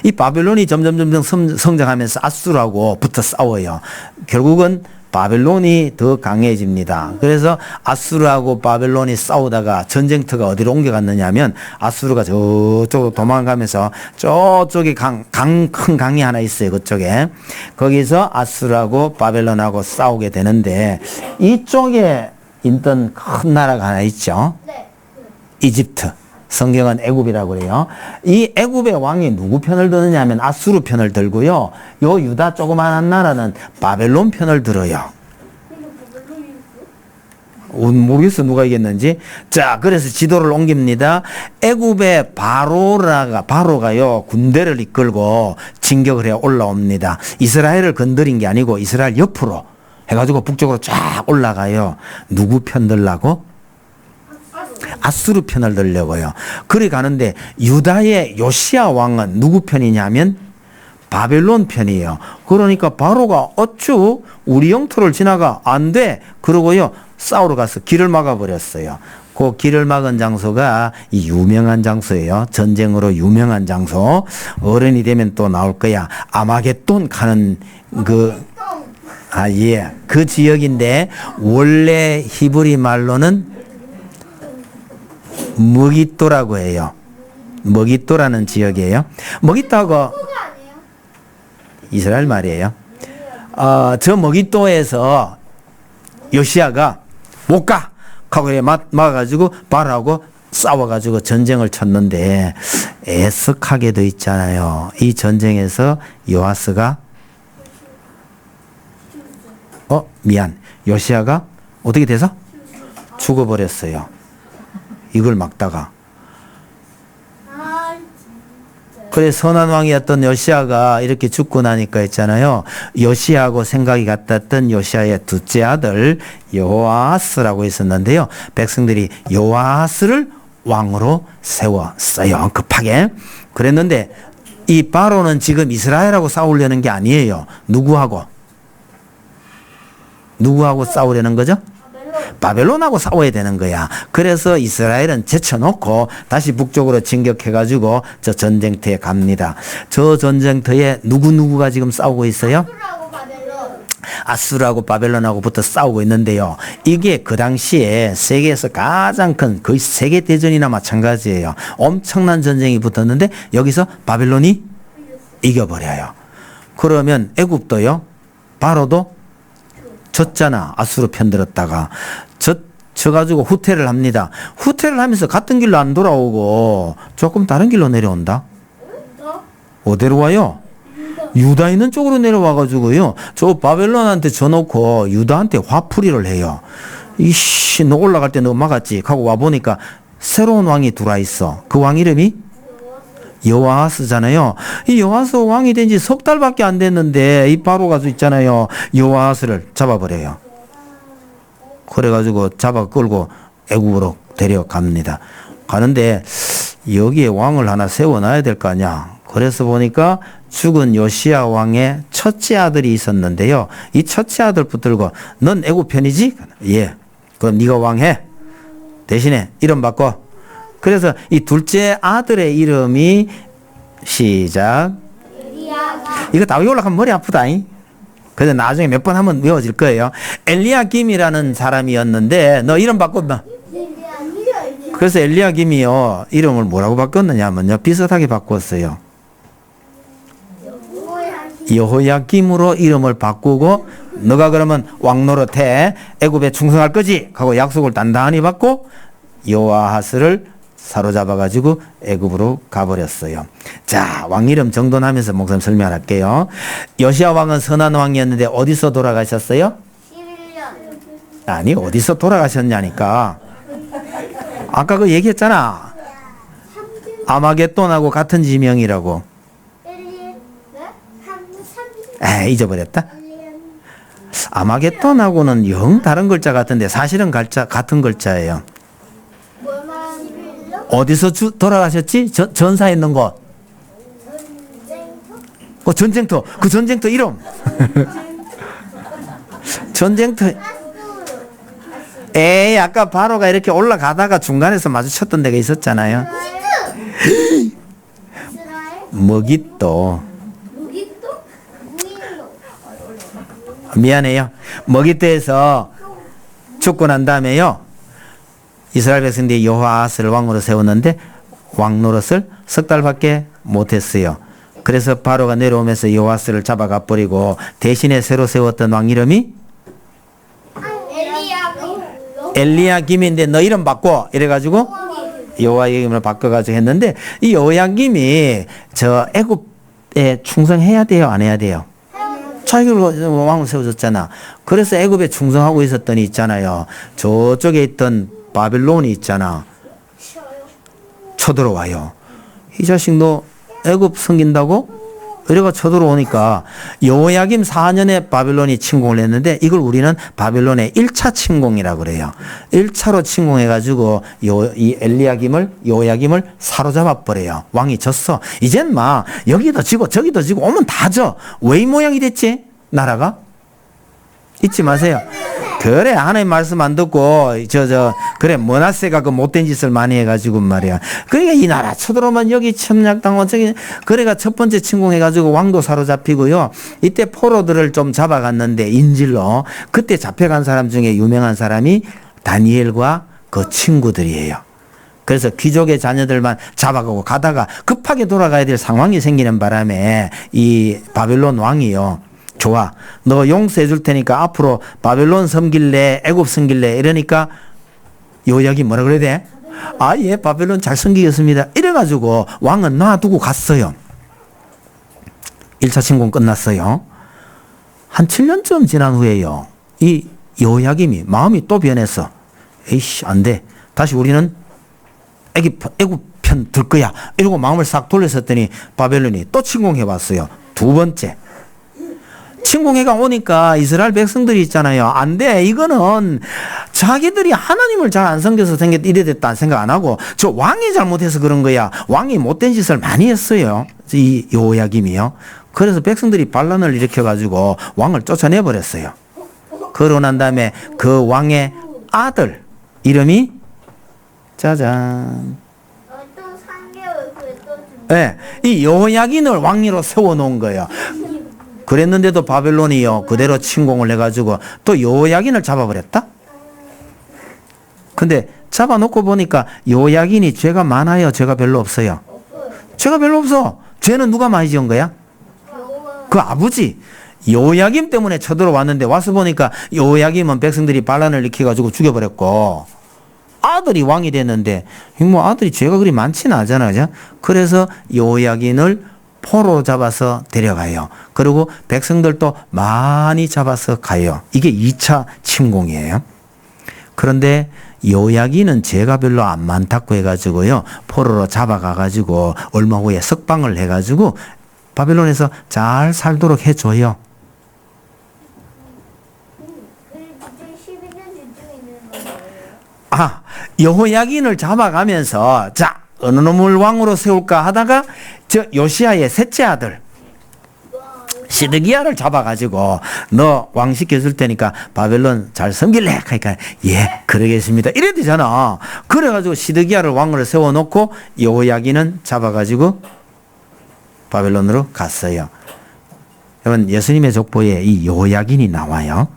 이 바벨론이 점점 성장하면서 아수르하고 붙어 싸워요. 결국은 바벨론이 더 강해집니다. 그래서 아수르하고 바벨론이 싸우다가 전쟁터가 어디로 옮겨갔느냐 하면 아수르가 저쪽으로 도망가면서 저쪽에 큰 강이 하나 있어요. 그쪽에. 거기서 아수르하고 바벨론하고 싸우게 되는데 이쪽에 있던 큰 나라가 하나 있죠. 이집트. 성경은 애굽이라고 그래요. 이 애굽의 왕이 누구 편을 드느냐 하면 아수르 편을 들고요. 요 유다 조그마한 나라는 바벨론 편을 들어요. 모르겠어 누가 이겼는지. 자, 그래서 지도를 옮깁니다. 애굽의 바로가요 군대를 이끌고 진격을 해 올라옵니다. 이스라엘을 건드린 게 아니고 이스라엘 옆으로 해가지고 북쪽으로 쫙 올라가요. 누구 편 들라고? 아수르 편을 들려고요. 그래 가는데 유다의 요시야 왕은 누구 편이냐면 바벨론 편이에요. 그러니까 바로가 어쭈 우리 영토를 지나가 안 돼. 그러고요 싸우러 가서 길을 막아버렸어요. 그 길을 막은 장소가 이 유명한 장소예요. 전쟁으로 유명한 장소. 어른이 되면 또 나올 거야. 아마겟돈 가는 그 지역인데 원래 히브리 말로는 머깃도라고 해요. 머깃도라는 지역이에요. 머깃도하고 이스라엘 말이에요. 저 머깃도에서 요시야가 못 가! 하고 막아가지고 바로하고 싸워가지고 전쟁을 쳤는데 애석하게 돼 있잖아요. 이 전쟁에서 요아스가 요시야가 어떻게 돼서? 죽어버렸어요. 이걸 막다가. 그래 선한 왕이었던 요시야가 이렇게 죽고 나니까 했잖아요. 요시야하고 생각이 같았던 요시야의 둘째 아들 여호아스라고 있었는데요. 백성들이 여호아스를 왕으로 세웠어요. 급하게. 그랬는데 이 바로는 지금 이스라엘하고 싸우려는 게 아니에요. 누구하고 싸우려는 거죠? 바벨론하고 싸워야 되는 거야. 그래서 이스라엘은 제쳐놓고 다시 북쪽으로 진격해가지고 저 전쟁터에 갑니다. 저 전쟁터에 누구가 지금 싸우고 있어요? 아수르하고 바벨론하고 붙어 싸우고 있는데요. 이게 그 당시에 세계에서 가장 큰 거의 세계대전이나 마찬가지예요. 엄청난 전쟁이 붙었는데 여기서 바벨론이 이겨버려요. 그러면 애굽도요. 바로도 졌잖아. 아수르 편들었다가 져가지고 후퇴를 합니다. 후퇴를 하면서 같은 길로 안 돌아오고 조금 다른 길로 내려온다. 어디로 와요? 유다 있는 쪽으로 내려와가지고요. 저 바벨론한테 져놓고 유다한테 화풀이를 해요. 이씨 너 올라갈 때 너 막았지 하고 와보니까 새로운 왕이 들어와 있어. 그 왕 이름이 여호아스잖아요. 이 여호아스 왕이 된 지 석 달밖에 안 됐는데 이 바로가 있잖아요. 여호아스를 잡아버려요. 그래가지고 잡아 끌고 애굽으로 데려갑니다. 가는데 여기에 왕을 하나 세워놔야 될 거 아니야. 그래서 보니까 죽은 요시야 왕의 첫째 아들이 있었는데요. 이 첫째 아들 붙들고 넌 애굽 편이지? 예. 그럼 네가 왕해. 대신에 이름 바꿔. 그래서 이 둘째 아들의 이름이 시작. 이거 다 외우려고 하면 머리 아프다잉. 그래서 나중에 몇 번 하면 외워질 거예요. 엘리야김이라는 사람이었는데 너 이름 바꿨나? 그래서 엘리야김이요 이름을 뭐라고 바꿨느냐면요 비슷하게 바꿨어요. 여호야김으로 이름을 바꾸고 너가 그러면 왕 노릇해 애굽에 충성할 거지 하고 약속을 단단히 받고 여호아하스를 사로잡아가지고 애굽으로 가버렸어요. 자, 왕 이름 정돈하면서 목사님 설명할게요. 요시야 왕은 선한 왕이었는데 어디서 돌아가셨어요? 11년. 아니 어디서 돌아가셨냐니까. 아까 그 얘기했잖아. 아마겟돈하고 같은 지명이라고. 잊어버렸다. 아마겟돈하고는 영 다른 글자 같은데 사실은 같은 글자예요. 어디서 돌아가셨지? 전사에 있는 곳. 전쟁터. 그 전쟁터 이름. 전쟁터. 아까 바로가 이렇게 올라가다가 중간에서 마주쳤던 데가 있었잖아요. 머깃도. 무기도? 무기도. 미안해요. 머깃도에서 죽고 난 다음에요. 이스라엘 백성들이 여호아스를 왕으로 세웠는데 왕 노릇을 석 달밖에 못했어요. 그래서 바로가 내려오면서 여호아스를 잡아가 버리고 대신에 새로 세웠던 왕 이름이 엘리야김인데 너 이름 바꿔 이래가지고 여호야김을 바꿔가지고 했는데 이 여호야김이 저 애굽에 충성해야 돼요, 안 해야 돼요? 자기를 왕을 세워줬잖아. 그래서 애굽에 충성하고 있었더니 있잖아요. 저쪽에 있던 바빌론이 있잖아. 쳐들어와요. 이 자식 너 애굽 섬긴다고? 이래가 쳐들어오니까 여호야김 4년에 바빌론이 침공을 했는데 이걸 우리는 바빌론의 1차 침공이라고 그래요. 1차로 침공해가지고 이 여호야김을 사로잡아 버려요. 왕이 졌어. 이젠 막 여기도 지고 저기도 지고 오면 다 져. 왜 이 모양이 됐지? 나라가? 잊지 마세요. 그래 하나님 말씀 안 듣고 그래 머나세가 그 못된 짓을 많이 해가지고 말이야. 그러니까 이 나라 쳐들어오면 여기 침략당하고 저기 그래가 첫 번째 침공해가지고 왕도 사로잡히고요. 이때 포로들을 좀 잡아갔는데 인질로 그때 잡혀간 사람 중에 유명한 사람이 다니엘과 그 친구들이에요. 그래서 귀족의 자녀들만 잡아가고 가다가 급하게 돌아가야 될 상황이 생기는 바람에 이 바벨론 왕이요. 좋아. 너 용서해 줄 테니까 앞으로 바벨론 섬길래 애굽 섬길래 이러니까 여호야김 뭐라 그래야 돼? 아, 예, 바벨론 잘 섬기겠습니다. 이래가지고 왕은 놔두고 갔어요. 1차 침공 끝났어요. 한 7년쯤 지난 후에요. 이 여호야김이 마음이 또 변했어. 에이씨, 안 돼. 다시 우리는 애굽 편 들 거야. 이러고 마음을 싹 돌렸었더니 바벨론이 또 침공해 왔어요. 두 번째. 침공해가 오니까 이스라엘 백성들이 있잖아요. 안 돼. 이거는 자기들이 하나님을 잘 안 섬겨서 이래 됐다 생각 안 하고 저 왕이 잘못해서 그런 거야. 왕이 못된 짓을 많이 했어요. 이 여호야김이요. 그래서 백성들이 반란을 일으켜가지고 왕을 쫓아내 버렸어요. 그러고 난 다음에 그 왕의 아들 이름이 짜잔. 네, 이 여호야긴을 왕위로 세워놓은 거예요. 그랬는데도 바벨론이요 그대로 침공을 해가지고 또 여호야긴을 잡아버렸다. 근데 잡아놓고 보니까 여호야긴이 죄가 많아요, 죄가 별로 없어요? 죄가 별로 없어. 죄는 누가 많이 지은 거야? 그 아버지 여호야김 때문에 쳐들어왔는데 와서 보니까 여호야김은 백성들이 반란을 일으켜가지고 죽여버렸고 아들이 왕이 됐는데 뭐 아들이 죄가 그리 많지는 않잖아요. 그래서 여호야긴을 포로 잡아서 데려가요. 그리고 백성들도 많이 잡아서 가요. 이게 2차 침공이에요. 그런데 여호야긴은 죄가 별로 안 많다고 해가지고요. 포로로 잡아가가지고 얼마 후에 석방을 해가지고 바벨론에서 잘 살도록 해줘요. 아, 여호야긴을 잡아가면서 자 어느 놈을 왕으로 세울까 하다가 저 요시야의 셋째 아들 시드기야를 잡아가지고 너 왕 시켜줄 테니까 바벨론 잘 섬길래? 그러니까 예 그러겠습니다 이래 되잖아. 그래가지고 시드기야를 왕으로 세워놓고 여호야긴은 잡아가지고 바벨론으로 갔어요. 여러분 예수님의 족보에 이 여호야긴이 나와요.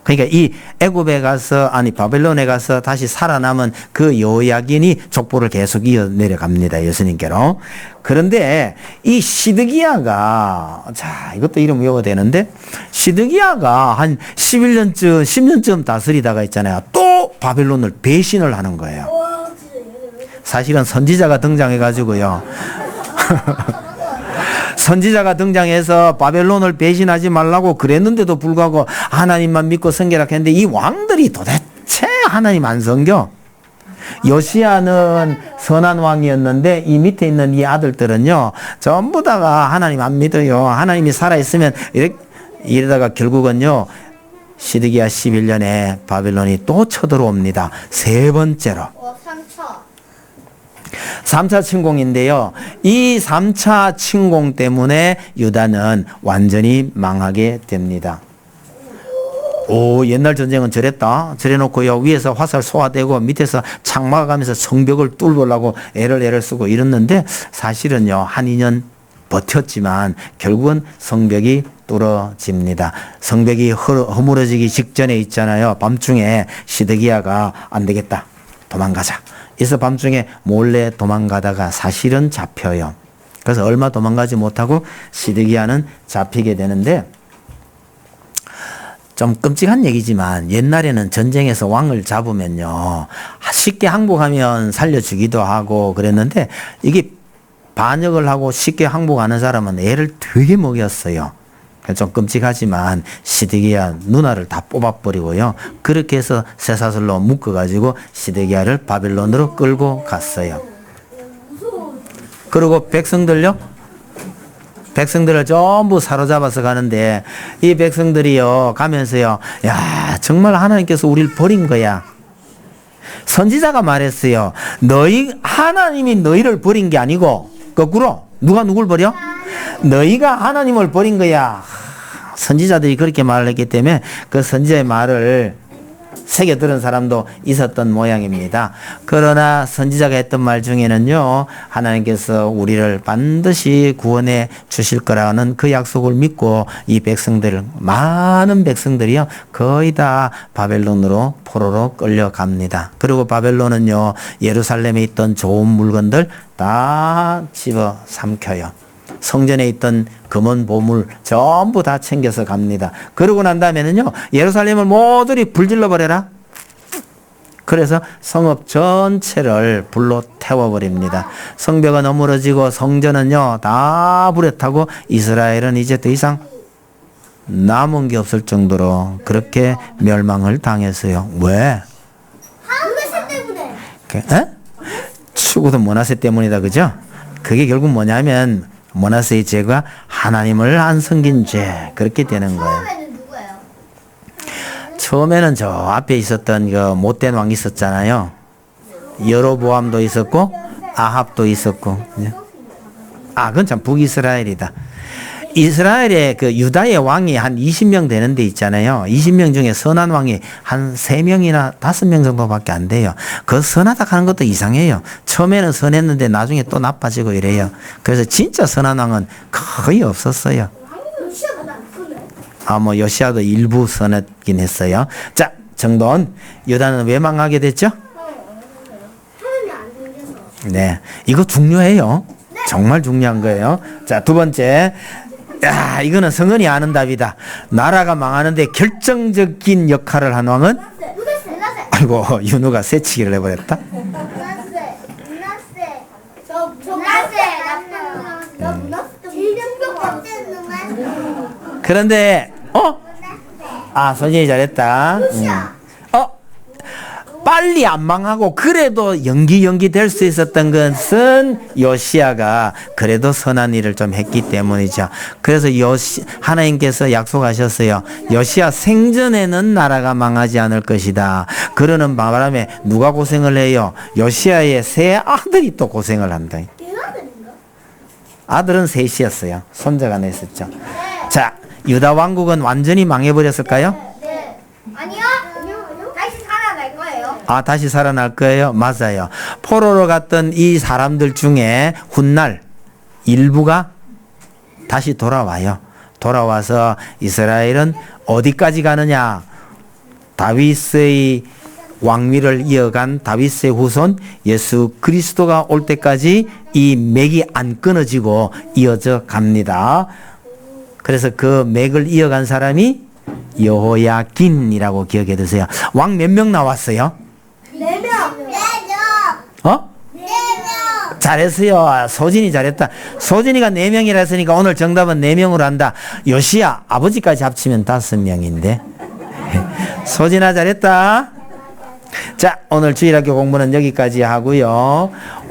그러니까 이 애굽에 가서 바벨론에 가서 다시 살아남은 그 여호야긴이 족보를 계속 이어 내려갑니다. 예수님께로. 그런데 이 시드기야가 자 이것도 이름 외워야 되는데 시드기야가 한 10년쯤 다스리다가 있잖아요. 또 바벨론을 배신을 하는 거예요. 사실은 선지자가 등장해가지고요. 선지자가 등장해서 바벨론을 배신하지 말라고 그랬는데도 불구하고 하나님만 믿고 섬기라 했는데 이 왕들이 도대체 하나님 안 섬겨? 요시야는 선한 왕이었는데 이 밑에 있는 이 아들들은요 전부 다가 하나님 안 믿어요. 하나님이 살아있으면 이러다가 결국은요 시드기야 11년에 바벨론이 또 쳐들어옵니다. 세 번째로 3차 침공인데요. 이 3차 침공 때문에 유다는 완전히 망하게 됩니다. 오, 옛날 전쟁은 저랬다. 저래놓고요, 위에서 화살 쏘아대고 밑에서 창 막아가면서 성벽을 뚫으려고 애를 쓰고 이랬는데 사실은요, 한 2년 버텼지만 결국은 성벽이 뚫어집니다. 성벽이 허물어지기 직전에 있잖아요. 밤중에 시드기야가 안 되겠다, 도망가자. 그래서 밤중에 몰래 도망가다가 사실은 잡혀요. 그래서 얼마 도망가지 못하고 시드기야는 잡히게 되는데, 좀 끔찍한 얘기지만 옛날에는 전쟁에서 왕을 잡으면요, 쉽게 항복하면 살려주기도 하고 그랬는데, 이게 반역을 하고 쉽게 항복하는 사람은 애를 되게 먹였어요. 좀 끔찍하지만 시드기야 누나를 다 뽑아버리고요, 그렇게 해서 쇠사슬로 묶어가지고 시드기야를 바벨론으로 끌고 갔어요. 그리고 백성들을 전부 사로잡아서 가는데, 이 백성들이요 가면서요, 야, 정말 하나님께서 우리를 버린 거야. 선지자가 말했어요. 하나님이 너희를 버린 게 아니고, 거꾸로 누가 누굴 버려? 너희가 하나님을 버린 거야. 선지자들이 그렇게 말을 했기 때문에 그 선지자의 말을 새겨 들은 사람도 있었던 모양입니다. 그러나 선지자가 했던 말 중에는요, 하나님께서 우리를 반드시 구원해 주실 거라는 그 약속을 믿고 이 많은 백성들이요 거의 다 바벨론으로 포로로 끌려갑니다. 그리고 바벨론은요, 예루살렘에 있던 좋은 물건들 다 집어 삼켜요. 성전에 있던 금은 보물 전부 다 챙겨서 갑니다. 그러고 난 다음에는요, 예루살렘을 모조리 불질러 버려라. 그래서 성읍 전체를 불로 태워버립니다. 성벽은 어무러지고 성전은요 다 불에 타고 이스라엘은 이제 더 이상 남은 게 없을 정도로 그렇게 멸망을 당했어요. 왜? 한글씨 때문에. 에? 추구도 모나세 때문이다, 그죠? 그게 결국 뭐냐면 모나세의 죄가 하나님을 안 섬긴 죄, 그렇게 되는 거예요. 처음에는 누구예요? 처음에는 저 앞에 있었던 그 못된 왕이 있었잖아요. 여로보암도 있었고 아합도 있었고. 그건 참 북이스라엘이다. 이스라엘의 그 유다의 왕이 한 20명 되는 데 있잖아요. 20명 중에 선한 왕이 한 3명이나 5명 정도밖에 안 돼요. 그 선하다 하는 것도 이상해요. 처음에는 선했는데 나중에 또 나빠지고 이래요. 그래서 진짜 선한 왕은 거의 없었어요. 요시아보다 안 크네. 요시아도 일부 선했긴 했어요. 자, 정돈, 유다는 왜 망하게 됐죠? 하늘이 안 생겨서. 네, 이거 중요해요. 정말 중요한 거예요. 자, 두 번째. 야, 이거는 성은이 아는 답이다. 나라가 망하는데 결정적인 역할을 한 왕은? 문하세. 아이고, 윤우가 새치기를 해버렸다. 문하세. 저 문하세. 나 문하세 제일 명병. 그런데 소진이 잘했다. 빨리 안 망하고 그래도 연기 될 수 있었던 것은 요시야가 그래도 선한 일을 좀 했기 때문이죠. 그래서 하나님께서 약속하셨어요. 요시야 생전에는 나라가 망하지 않을 것이다. 그러는 바람에 누가 고생을 해요? 요시야의 세 아들이 또 고생을 한다. 대화들인가? 아들은 셋이었어요. 손자가 하나 있었죠. 자, 유다 왕국은 완전히 망해버렸을까요? 네. 아니요. 다시 살아날 거예요. 다시 살아날 거예요? 맞아요. 포로로 갔던 이 사람들 중에 훗날 일부가 다시 돌아와요. 돌아와서 이스라엘은 어디까지 가느냐? 다윗의 왕위를 이어간 다윗의 후손 예수 그리스도가 올 때까지 이 맥이 안 끊어지고 이어져 갑니다. 그래서 그 맥을 이어간 사람이 여호야긴이라고 기억해 두세요. 왕 몇 명 나왔어요? 4명. 어? 4명. 잘했어요. 소진이 잘했다. 소진이가 4명이라 했으니까 오늘 정답은 4명으로 한다. 요시야 아버지까지 합치면 5명인데. 소진아 잘했다. 자, 오늘 주일학교 공부는 여기까지 하고요.